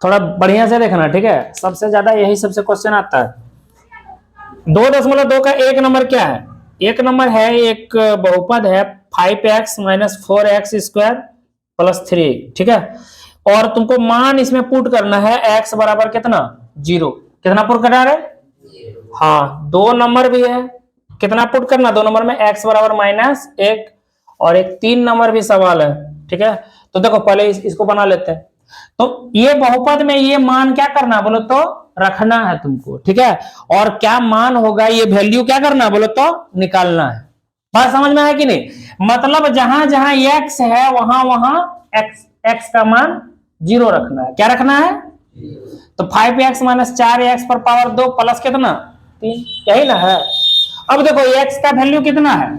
थोड़ा बढ़िया से देखना, ठीक है, सबसे ज्यादा यही सबसे क्वेश्चन आता है। 2.2 का एक नंबर क्या है? एक नंबर है, एक बहुपद है 5x minus 4x square plus 3, ठीक है। और तुमको मान इसमें पुट करना है x बराबर कितना 0। कितना पुट करना है? हाँ, 2 नंबर भी है, कितना पुट करना 2 नंबर में x बराबर -1 और एक 3 नंबर भी सवाल है, ठीक है। तो देखो पहले इसको बना लेते हैं। तो ये बहुपद में ये मान क्या करना बोलो तो रखना है तुमको, ठीक है। और क्या मान होगा ये वैल्यू क्या करना बोलो तो निकालना है। बात समझ में आया कि नहीं? मतलब जहां जहां x है वहां वहां x का मान 0 रखना है। क्या रखना है? तो 5x माइनस 4x पर पावर 2 प्लस कितना 3, यही ना है। अब देखो x का वैल्यू कितना है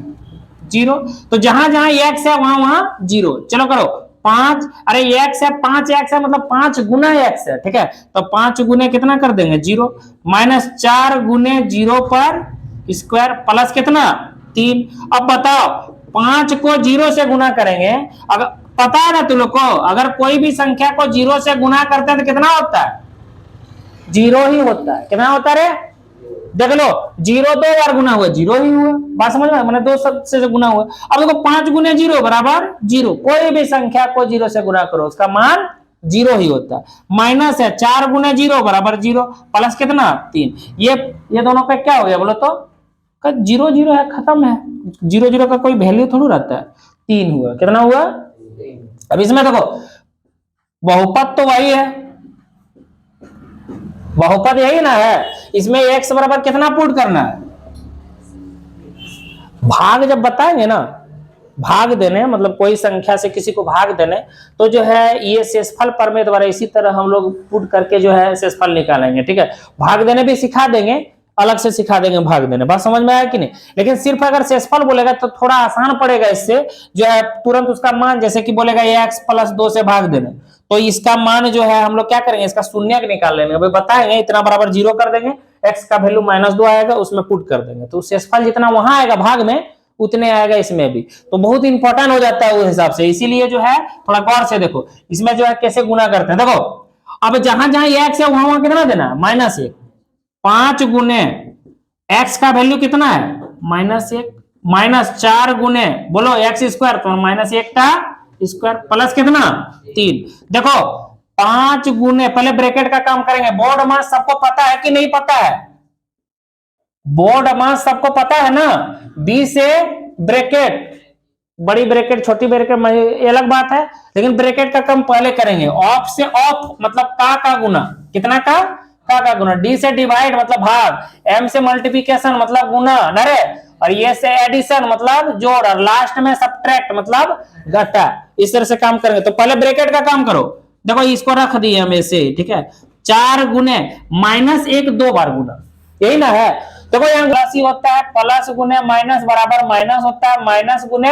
0, तो जहां जहां x है वहां वहां 0। चलो करो 5, अरे x है 5x है मतलब 5 गुना x है, ठीक है। तो 5 गुने कितना कर देंगे 0, माइनस 4 गुने 0 पर स्क्वायर प्लस कितना 3। अब बताओ 5 को 0 से गुना करेंगे, अगर पता है ना तुम लोग को, अगर कोई भी संख्या को 0 से गुना करते हैं तो कितना होता है 0 ही होता है। कितना होता है रे? देख लो 0 2 बार गुना हुआ 0 ही हुआ। बात समझ में? मैंने 2 से गुना हुआ। अब देखो 5 गुने 0 बराबर 0। कोई भी संख्या को 0 से गुना करो उसका मान 0 ही होता है। माइनस है 4 गुने 0 बराबर 0 प्लस कितना 3। ये दोनों का क्या हो गया बोलो तो 0 0 है, खत्म है। 0 0 का कोई वैल्यू थोड़ा रहता है। 3 हुआ। कितना हुआ? अब इसमें देखो बहुपद तो वही है, बहुपद यही ना है। इसमें x बराबर कितना पुट करना है? भाग जब बताएंगे ना, भाग देने मतलब कोई संख्या से किसी को भाग देने, तो जो है ये शेषफल प्रमेय द्वारा इसी तरह हम लोग पुट करके जो है शेषफल निकालेंगे, ठीक है। भाग देने भी सिखा देंगे, अलग से सिखा देंगे भाग देने। बात समझ में आया कि नहीं? लेकिन सिर्फ अगर शेषफल बोलेगा तो थोड़ा आसान पड़ेगा, इससे जो है तुरंत उसका मान, जैसे कि बोलेगा x प्लस 2 से भाग देने, तो इसका मान जो है हम लोग क्या करेंगे इसका शून्यक निकाल लेंगे। अभी बताएंगे इतना बराबर 0 कर देंगे, x का वैल्यू -2 आएगा उसमें पुट कर देंगे, तो शेषफल जितना वहां आएगा भाग में उतने आएगा इसमें भी। तो बहुत इंपॉर्टेंट हो जाता है उस हिसाब से, इसीलिए जो है थोड़ा गौर से देखो इसमें जो है कैसे गुना करते हैं। देखो अब जहां जहां x है वहां वहां कितना देना है -1। 5 गुने x का वैल्यू कितना है -1, माइनस 4 गुने बोलो x स्क्वायर तो -1 का स्क्वायर प्लस कितना 3। देखो 5 गुने, पहले ब्रैकेट का काम करेंगे। बोर्ड मास सबको पता है कि नहीं पता है? बोर्ड मास सबको पता है ना। बी से ब्रैकेट, बड़ी ब्रैकेट छोटी ब्रैकेट अलग बात है, लेकिन ब्रैकेट का काम पहले करेंगे। ऑफ से ऑफ मतलब का गुना, कितना का गुना। डी से डिवाइड मतलब भाग, एम से मल्टीप्लिकेशन मतलब गुना नरे, और ये से एडिशन मतलब जोड़, और लास्ट में सब्ट्रैक्ट मतलब घटा। इस तरह से काम करेंगे। तो पहले ब्रैकेट का काम करो। देखो इसको रख दिए हम ऐसे, ठीक है। 4 गुने -1 2 बार गुना, यही ना है। देखो यहाँ राशि होता है प्लस गुने माइनस बराबर माइनस होता है, माइनस गुने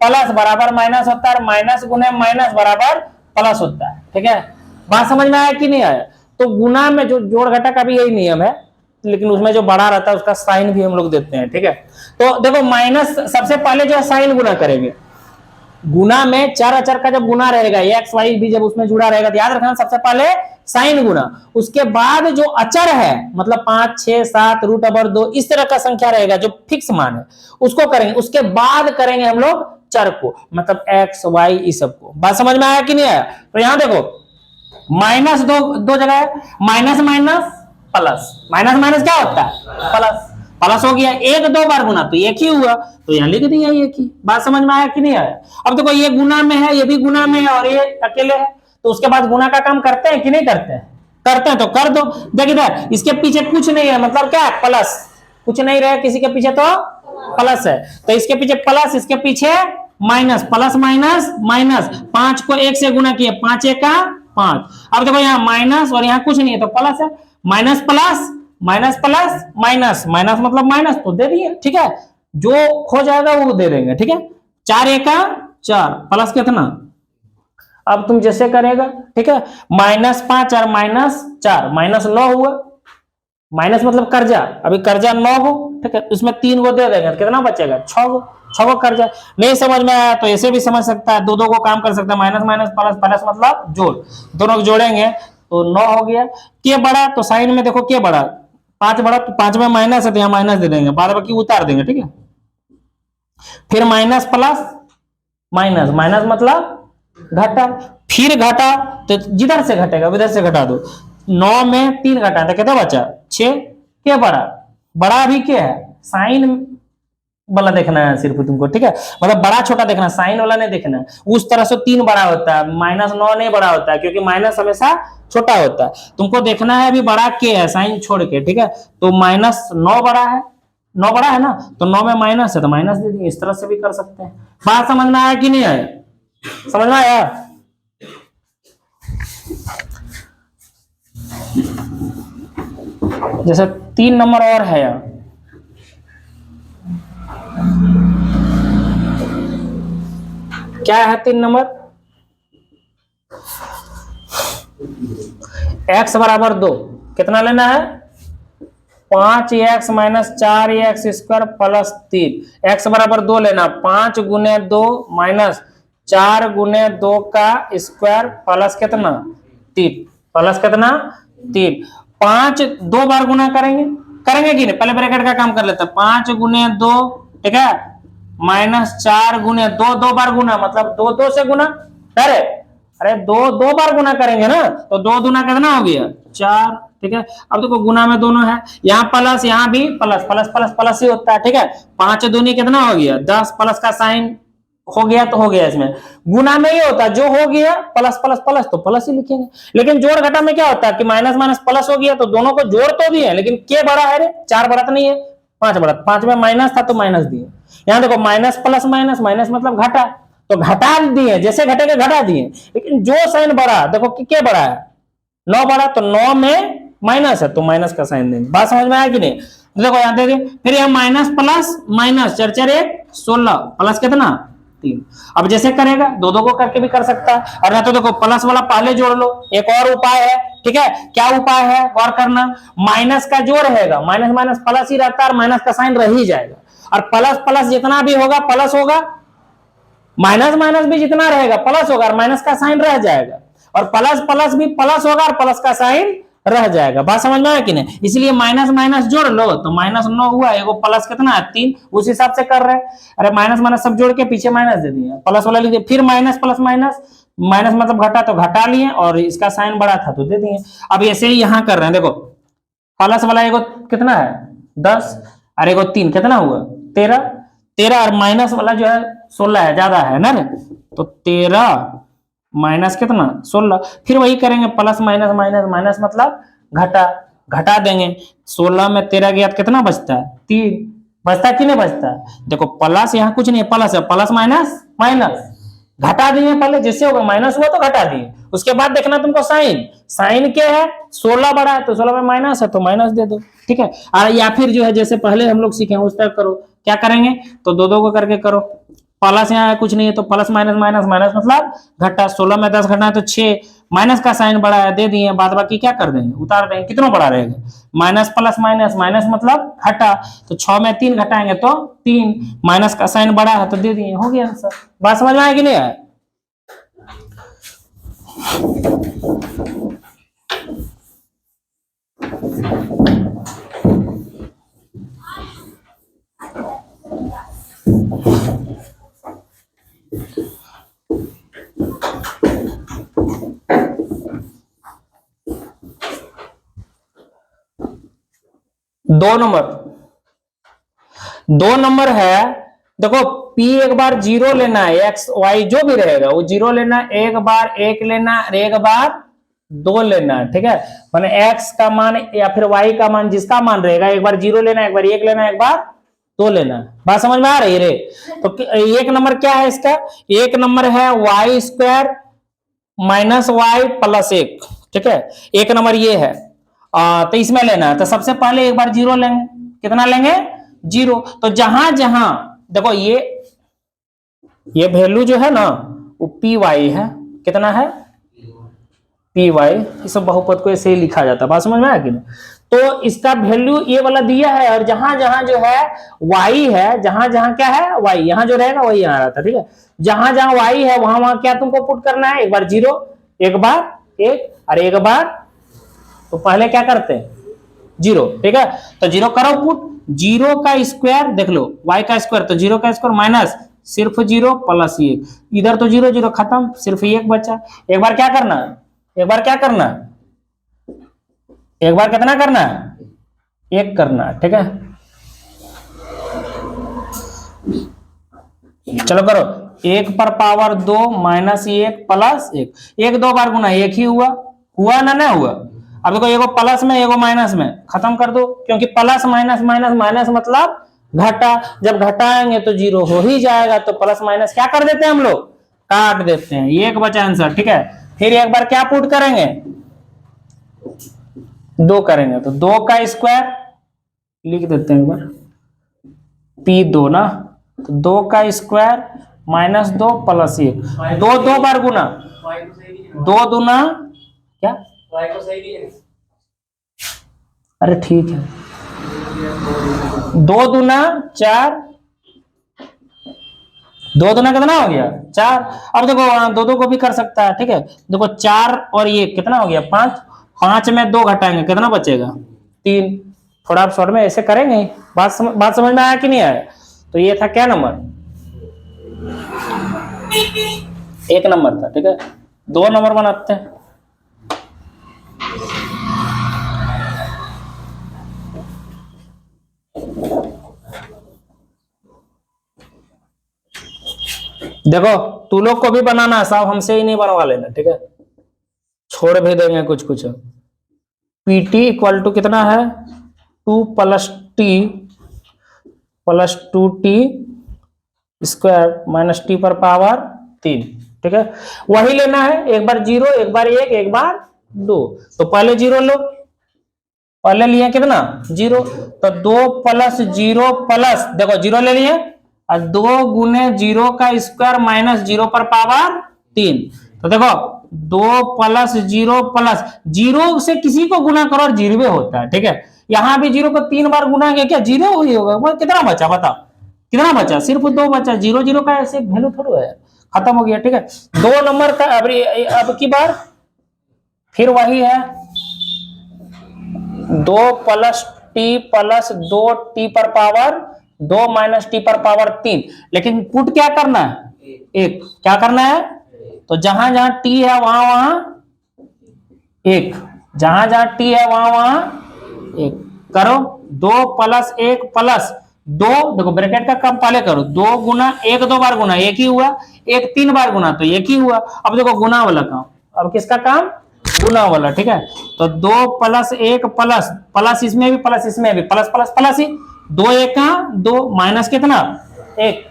प्लस बराबर माइनस होता है, माइनस गुने माइनस बराबर प्लस होता है, ठीक है। बात समझ में आया कि नहीं आया? तो गुना में जो जोड़ घटा का भी यही नियम है, लेकिन उसमें जो बड़ा रहता है उसका साइन भी हम लोग देते हैं, ठीक है। तो देखो माइनस सबसे पहले जो है साइन गुना करेंगे। गुना में चर अचर का जब गुना रहेगा, एक्स वाई भी जब उसमें जुड़ा रहेगा, तो याद रखना सबसे पहले साइन गुना, उसके बाद जो अचर है मतलब 5 6 7 √2 इस तरह का संख्या रहेगा जो फिक्स मान है उसको करेंगे। उसके बाद करेंगे हम लोग चर को, मतलब एक्स वाई इस सब को। बात समझ में आया कि नहीं आया? तो यहां देखो माइनस दो जगह है, minus minus plus, minus minus क्या होता है प्लस, प्लस हो गया। 1 2 बार गुना तो एक ही हुआ, तो यहां लिख दिया एक ही। बात समझ में आया कि नहीं आया? अब देखो ये गुना में है, ये भी गुना में है, और ये अकेले है, तो उसके बाद गुना का काम करते हैं कि नहीं करते हैं? करते हैं तो कर दो। देख इधर इसके पीछे कुछ नहीं है, मतलब क्या है प्लस, कुछ नहीं रहे किसी के पीछे तो प्लस है, तो इसके पीछे प्लस, इसके पीछे माइनस, प्लस माइनस माइनस। 5 को 1 से गुना किए, 5 1 का 5। अब देखो यहाँ माइनस और यहाँ कुछ नहीं है तो प्लस है, minus plus minus plus minus, minus मतलब माइनस तो दे दिए, ठीक है। जो खो जाएगा वो दे देंगे, ठीक है। 4 1 का 4 प्लस कितना, अब तुम जैसे करेगा, ठीक है। -5 और -4 -9 हुआ, माइनस मतलब कर्जा, अभी कर्जा 9 हो, ठीक है। उसमें 3 को दे देंगे, कितना बचेगा 6 को कर्जा। नहीं समझ में आया तो ऐसे भी समझ सकता है, दो को काम कर सकता है। माइनस माइनस प्लस, प्लस मतलब जोड़, दोनों को जोड़ेंगे तो 9 हो गया। के बड़ा तो साइन में देखो के बड़ा 5 बड़ा, तो 5 में माइनस है तो यहाँ माइनस दे देंगे, बाद बाकी उतार देंगे, ठीक है। फिर माइनस प्लस माइनस, माइनस मतलब घटा, फिर घटा तो जिधर से घटेगा उधर से घटा दो। 9 में 3 घटा तो कितना बचा 6। क्या बड़ा, बड़ा भी क्या है साइन वाला देखना है सिर्फ तुमको, ठीक है। मतलब बड़ा छोटा देखना, साइन वाला नहीं देखना है। उस तरह से 3 बड़ा होता है, -9 नहीं बड़ा होता है, क्योंकि माइनस हमेशा छोटा होता है। तुमको देखना है अभी बड़ा के है साइन छोड़ के, ठीक है। तो -9 बड़ा है, 9 बड़ा है ना, तो 9 में माइनस है तो माइनस दे देंगे। इस तरह से भी कर सकते हैं। बात समझ में आया कि नहीं आया, समझ में आया। जैसे 3 नंबर और है यार, क्या है 3 नंबर, x बराबर 2, कितना लेना है 5x minus 4x square plus 3। x बराबर 2 लेना, 5 गुने 2 माइनस 4 गुने 2 का स्क्वायर प्लस कितना 3, प्लस कितना 3। 5 2 बार गुना करेंगे, करेंगे कि नहीं, पहले ब्रैकेट का काम कर लेते हैं। 5 गुने 2, ठीक है, माइनस 4 गुने 2, 2 बार गुना मतलब 2 2 से गुना, अरे 2 बार गुना करेंगे ना, तो 2 दूना कितना हो गया 4, ठीक है। अब देखो गुना में दोनों है, यहाँ प्लस यहाँ भी प्लस, प्लस प्लस प्लस ही होता है, ठीक है। 5 दूनी कितना हो गया 10, प्लस का साइन हो गया तो हो गया। इसमें गुना में ही होता है, जो हो गया प्लस प्लस प्लस तो प्लस ही लिखेंगे। लेकिन जोड़ घटा में क्या होता है कि माइनस माइनस प्लस हो गया, तो दोनों को जोड़ तो दिए लेकिन के बड़ा है रे, 4 बड़ा तो नहीं है, 5 बड़ा। 5 में माइनस था तो माइनस दिए। यहाँ देखो माइनस प्लस माइनस, माइनस मतलब घटा, तो घटा दिए, जैसे घटेगा घटा दिए। लेकिन जो साइन बड़ा देखो कि क्या बड़ा है 9 बड़ा, तो 9 में माइनस है तो माइनस का साइन देंगे। बात समझ में आया कि नहीं। देखो यहाँ दे दिए, फिर यहाँ माइनस प्लस माइनस 4 4 1 16 प्लस कितना 3। अब जैसे करेगा 2 2 को करके भी कर सकता है, और ना तो देखो प्लस वाला पहले जोड़ लो। एक और उपाय है, ठीक है। क्या उपाय है गौर करना, माइनस का जो रहेगा माइनस माइनस प्लस ही रहता है और माइनस का साइन रह ही जाएगा। और प्लस प्लस जितना भी होगा प्लस होगा, माइनस माइनस भी जितना रहेगा प्लस होगा और माइनस का साइन रह जाएगा, और प्लस प्लस भी प्लस होगा और प्लस का साइन रह जाएगा। बात समझ में आया कि नहीं। इसलिए माइनस माइनस जोड़ लो तो -9 हुआ, एगो प्लस कितना है 3, उस हिसाब से कर रहे हैं। अरे माइनस माइनस सब जोड़ के पीछे माइनस दे दिए, प्लस वाला लिख दिया, फिर माइनस प्लस माइनस, माइनस मतलब घटा तो घटा लिए, और इसका साइन बड़ा था तो दे दिए। अब ऐसे ही यहां कर रहे हैं, देखो प्लस वाला एगो कितना है 10, और एगो 3 कितना हुआ 13, 13 और माइनस वाला जो है 16 है, ज्यादा है ना रे, तो 13 माइनस कितना 16। फिर वही करेंगे प्लस माइनस माइनस माइनस मतलब घटा, घटा देंगे। 16 में 13 गया कितना बचता है 3, बचता कि नहीं बचता। देखो प्लस यहाँ कुछ नहीं है, प्लस है, प्लस माइनस माइनस घटा दिए, पहले जैसे होगा माइनस हुआ तो घटा दिए। उसके बाद देखना तुमको साइन, साइन क्या है 16 बड़ा है तो 16 में माइनस है तो माइनस दे दो, ठीक है। और या फिर जो है जैसे पहले हम लोग सीखे उस तरह करो। क्या करेंगे तो 2 2 को करके करो, प्लस यहाँ कुछ नहीं है तो प्लस माइनस माइनस माइनस मतलब घटा। 16 में 10 घटना है तो 6, माइनस का साइन बड़ा है दे दिए, बाद बाकी क्या कर देंगे उतार देंगे। कितना बड़ा रहेगा माइनस प्लस माइनस, माइनस मतलब घटा, तो 6 में 3 घटाएंगे तो 3, माइनस का साइन बड़ा है तो दे दिए, हो गया आंसर। बात समझ में आया कि नहीं आया। दो नंबर है, देखो P एक बार 0 लेना है, x y जो भी रहेगा वो 0 लेना है, एक बार 1 लेना और एक बार 2 लेना है, ठीक है। माने x का मान या फिर y का मान जिसका मान रहेगा, एक बार 0 लेना, एक बार 1 लेना, एक बार 2 लेना। बात समझ में आ रही रे। तो एक नंबर क्या है इसका, एक नंबर है y square minus Y plus 1, ठीक है। एक नंबर ये है, तो इसमें लेना है। तो सबसे पहले एक बार 0 लेंगे, कितना लेंगे 0। तो जहां जहां देखो ये वैल्यू जो है ना वो पी वाई है, कितना है पी वाई। इस बहुपद को ऐसे ही लिखा जाता है। बात समझ में आया कि नहीं। तो इसका वैल्यू ये वाला दिया है, और जहां जहां जो है वाई है, जहां जहां क्या है वाई, यहां जो रहेगा वही यहाँ रहता है, ठीक है। जहां जहां वाई है वहां वहां क्या तुमको पुट करना है, एक बार 0, एक बार 1 और एक बार तो पहले क्या करते हैं, जीरो, ठीक है। तो जीरो करो पुट, जीरो का स्क्वायर देख लो, y का स्क्वायर, तो जीरो का स्क्वायर माइनस सिर्फ जीरो प्लस एक, इधर तो जीरो जीरो खत्म, सिर्फ एक बचा। एक बार क्या करना, एक बार क्या करना, एक बार कितना करना, एक करना, ठीक है। चलो करो, एक पर पावर दो माइनस एक प्लस एक, एक दो बार गुना एक ही हुआ, हुआ ना, ना हुआ। अब देखो एगो प्लस में एगो माइनस में, खत्म कर दो, क्योंकि प्लस माइनस माइनस माइनस मतलब घटा, जब घटाएंगे तो जीरो हो ही जाएगा, तो प्लस माइनस क्या कर देते हैं हम लोग, काट देते हैं, एक बचा आंसर, ठीक है। फिर एक बार क्या पुट करेंगे, दो करेंगे, तो दो का स्क्वायर लिख देते हैं एक बार, पी दो ना, तो दो का स्क्वायर माइनस दो प्लस एक, दो दो बार गुना, दो दुना क्या, अरे ठीक है, दो दुना चार, दो दुना कितना हो गया, चार। अब देखो दो दो को भी कर सकता है, ठीक है। देखो चार और ये कितना हो गया, पांच, पांच में दो घटाएंगे कितना बचेगा, तीन। थोड़ा आप शॉर्ट में ऐसे करेंगे, बात समझ में आया कि नहीं आया। तो ये था क्या नंबर, एक नंबर था, ठीक है। दो नंबर बनाते हैं, देखो तू लोग को भी बनाना है, साहब हमसे ही नहीं बनवा लेना, ठीक है, छोड़ भी देंगे कुछ कुछ। पीटी इक्वल टू कितना है, two plus T plus two T square minus T पर पावर तीन, ठीक है। वही लेना है, एक बार जीरो, एक बार एक बार दो। तो पहले जीरो लो, पहले लिए कितना, जीरो, तो दो प्लस जीरो प्लस, देखो जीरो ले लिए, और दो गुने जीरो का स्क्वायर माइनस जीरो पर पावर तीन। तो देखो दो प्लस जीरो प्लस, जीरो से किसी को गुना करो और जीरो होता है, ठीक है। यहां भी जीरो को तीन बार गुना किया, क्या जीरो ही होगा, कितना बचा बताओ, कितना बचा, सिर्फ दो बचा, जीरो जीरो का ऐसे वैल्यू थोड़ा है, खत्म हो गया, ठीक है। दो नंबर का अब की बार फिर वही है, दो प्लस टी प्लस दो टी पर पावर दो माइनस टी पर पावर तीन, लेकिन पुट क्या करना है, एक, क्या करना है, तो जहां जहां टी है वहां वहां एक, जहां जहां टी है वहां वहां एक करो, दो प्लस एक प्लस दो, देखो ब्रैकेट का काम पहले करो, दो गुना एक दो बार गुना एक ही हुआ, एक तीन बार गुना तो एक ही हुआ। अब देखो गुना वाला काम, अब किसका काम, गुना वाला, ठीक है। तो दो प्लस एक प्लस, प्लस इसमें भी प्लस इसमें भी, प्लस प्लस प्लस ही, दो एक का दो माइनस कितना एक,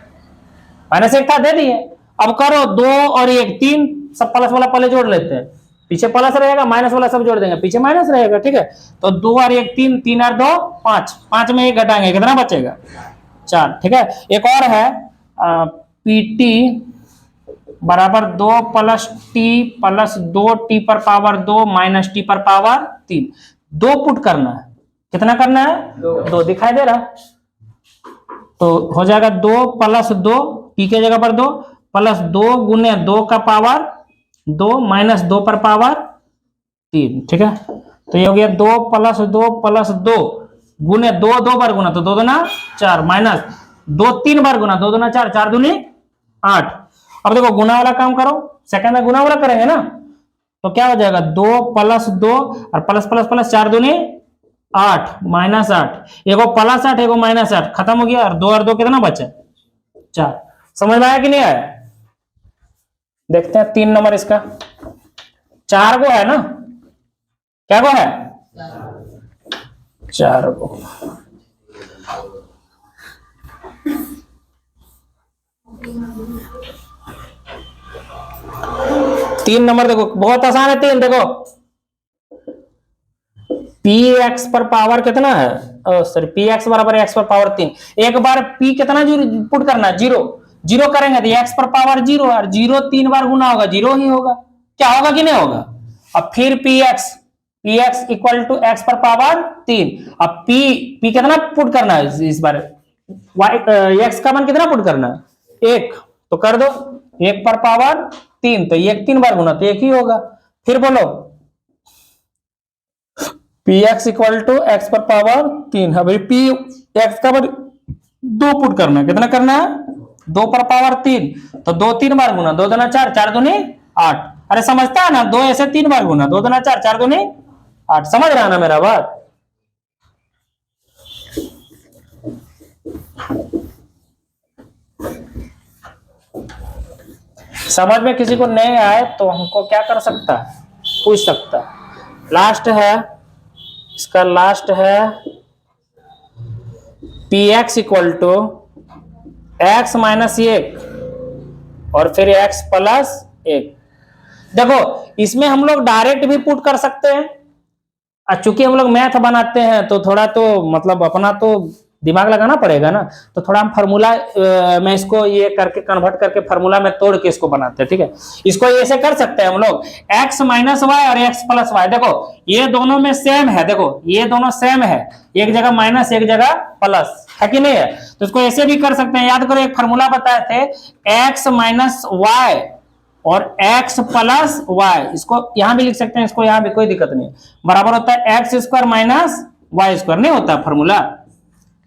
माइनस एक था दे दिए। अब करो दो और एक तीन, सब प्लस वाला पहले जोड़ लेते हैं, पीछे प्लस रहेगा, माइनस वाला सब जोड़ देंगे, पीछे माइनस रहेगा, ठीक है। तो दो और एक तीन, तीन और दो पांच, पांच में एक घटाएंगे कितना बचेगा, चार, ठीक है। एक और है पीटी बराबर दो प्लस टी प्लस दो टी पर पावर दो माइनस टी पर पावर तीन, दो पुट करना है, कितना करना है, दो दिखाई दे रहा है, तो हो जाएगा दो प्लस दो, टी के जगह पर दो, प्लस दो गुने दो का पावर दो माइनस दो पर पावर तीन, ठीक है। तो ये हो गया दो प्लस दो गुने दो, दो बार गुना तो दो दुना चार, माइनस दो तीन बार गुना, दो दुना चार, चार दूनी आठ। अब देखो गुना वाला काम करो, सेकंड में गुना वाला करेंगे ना, तो क्या हो जाएगा, दो प्लस दो और प्लस प्लस प्लस, चार दूनी आठ माइनस आठ, एगो प्लस आठ एगो माइनस आठ, खत्म हो गया, और दो कितना बचा, चार। समझ में आया कि नहीं आया, देखते हैं तीन नंबर इसका, चार गो है ना, क्या गो है, चार गो। तीन नंबर देखो, बहुत आसान है तीन, देखो पी एक्स पर पावर कितना है, सॉरी पी एक्स बराबर एक्स पर पावर तीन, एक बार पी कितना पुट करना, जीरो, जीरो करेंगे तो एक्स पर पावर जीरो, और जीरो तीन बार गुना होगा जीरो ही होगा, क्या होगा कि नहीं होगा। अब फिर P X equal to X पर पावर तीन, अब पी कितना पुट करना है इस बार, एक्स का मान कितना पुट करना है, एक, तो कर दो, एक पर पावर तीन, तो एक तीन बार गुना तो एक ही होगा। फिर बोलो P X equal to X पर पावर 3 है भाई, पी एक्स का 2 पुट करना है, कितना करना है 2 पर पावर 3, तो 2 3 बार गुना, 2 दूना 4, 4 दूनी 8। अरे समझता है ना, 2 ऐसे 3 बार गुना, 2 दूना 4, 4 दूनी 8। समझ रहा है ना मेरा बात? समझ में किसी को नहीं आए तो हमको क्या कर सकता है, पूछ सकता है। लास्ट है इसका, लास्ट है P X equal to X minus 1 और फिर एक्स प्लस 1। देखो इसमें हम लोग डायरेक्ट भी पुट कर सकते हैं, और चूंकि हम लोग मैथ बनाते हैं तो थोड़ा तो मतलब अपना तो दिमाग लगाना पड़ेगा ना, तो थोड़ा हम फार्मूला में इसको ये करके कन्वर्ट करके फार्मूला में तोड़ के इसको बनाते हैं, ठीक है। इसको ऐसे कर सकते हैं हम लोग, x माइनस वाई और x प्लस वाई। देखो ये दोनों में सेम है, देखो ये दोनों सेम है, एक जगह माइनस एक जगह प्लस है कि नहीं है, तो इसको ऐसे भी कर सकते हैं। याद करो एक फार्मूला बताए थे, x माइनस वाई और x प्लस वाई, इसको यहां भी लिख सकते हैं, इसको यहां भी कोई दिक्कत नहीं, बराबर होता है X square minus Y square, नहीं होता फार्मूला,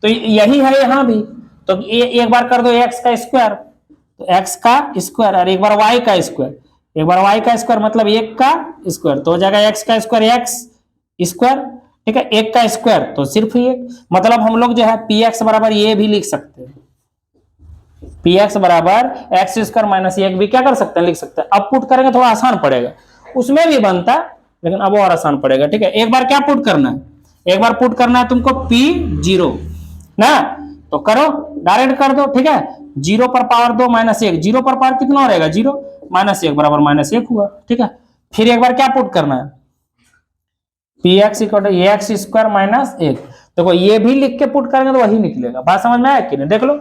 तो यही है यहाँ भी। तो एक बार कर दो x का स्क्वायर, तो x का स्क्वायर, और एक बार y का स्क्वायर, एक बार y का स्क्वायर मतलब 1 का स्क्वायर, तो हो जाएगा x का स्क्वायर x स्क्वायर, ठीक है। 1 का स्क्वायर तो सिर्फ 1, मतलब हम लोग जो है px बराबर ये भी लिख सकते हैं, px बराबर एक्स स्क्वायर माइनस 1 भी क्या कर सकते हैं, लिख सकते हैं। अब पुट करेंगे थोड़ा आसान पड़ेगा, उसमें भी बनता है लेकिन अब और आसान पड़ेगा, ठीक है। एक बार क्या पुट करना है, एक बार पुट करना है तुमको p0 ना, तो करो डायरेक्ट कर दो, ठीक है। 0 पर पावर 2 माइनस 1, 0 पर पावर कितना रहेगा 0 माइनस 1 बराबर माइनस 1 हुआ, ठीक है। फिर एक बार क्या पुट करना है, P X equal to X square minus 1। देखो ये भी लिख के पुट करेंगे तो वही निकलेगा, बात समझ में आया कि नहीं? देख लो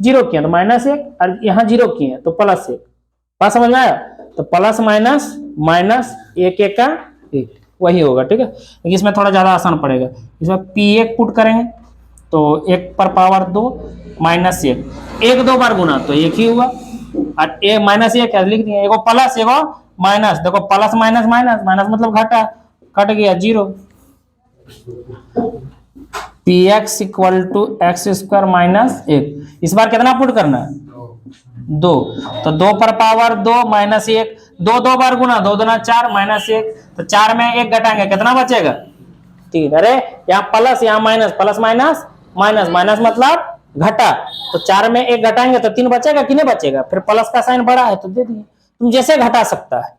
0 किया तो माइनस 1, और यहाँ 0 किए हैं तो प्लस 1, बात समझ में आया? तो प्लस माइनस माइनस 1 1 का 1 वही होगा, ठीक है। इसमें थोड़ा ज्यादा आसान पड़ेगा, इसमें p1 पुट करेंगे तो 1 पर पावर 2 माइनस 1, 1 2 बार गुना तो 1 ही हुआ, और एक माइनस 1 लिख दिया, एगो प्लस एगो माइनस, देखो प्लस माइनस माइनस, माइनस मतलब घटा, कट गया 0। P X equal to X square minus 1, इस बार कितना पुट करना है 2, तो 2 पर पावर 2 माइनस 1, 2 2 बार गुना, 2 दूना 4 माइनस 1, तो 4 में 1 घटाएंगे कितना बचेगा 3। अरे यहाँ प्लस यहाँ minus, plus minus minus, minus मतलब घटा, तो 4 में 1 घटाएंगे तो 3 बचेगा कि नहीं बचेगा, फिर प्लस का साइन बड़ा है तो दे दिए, तुम जैसे घटा सकता है।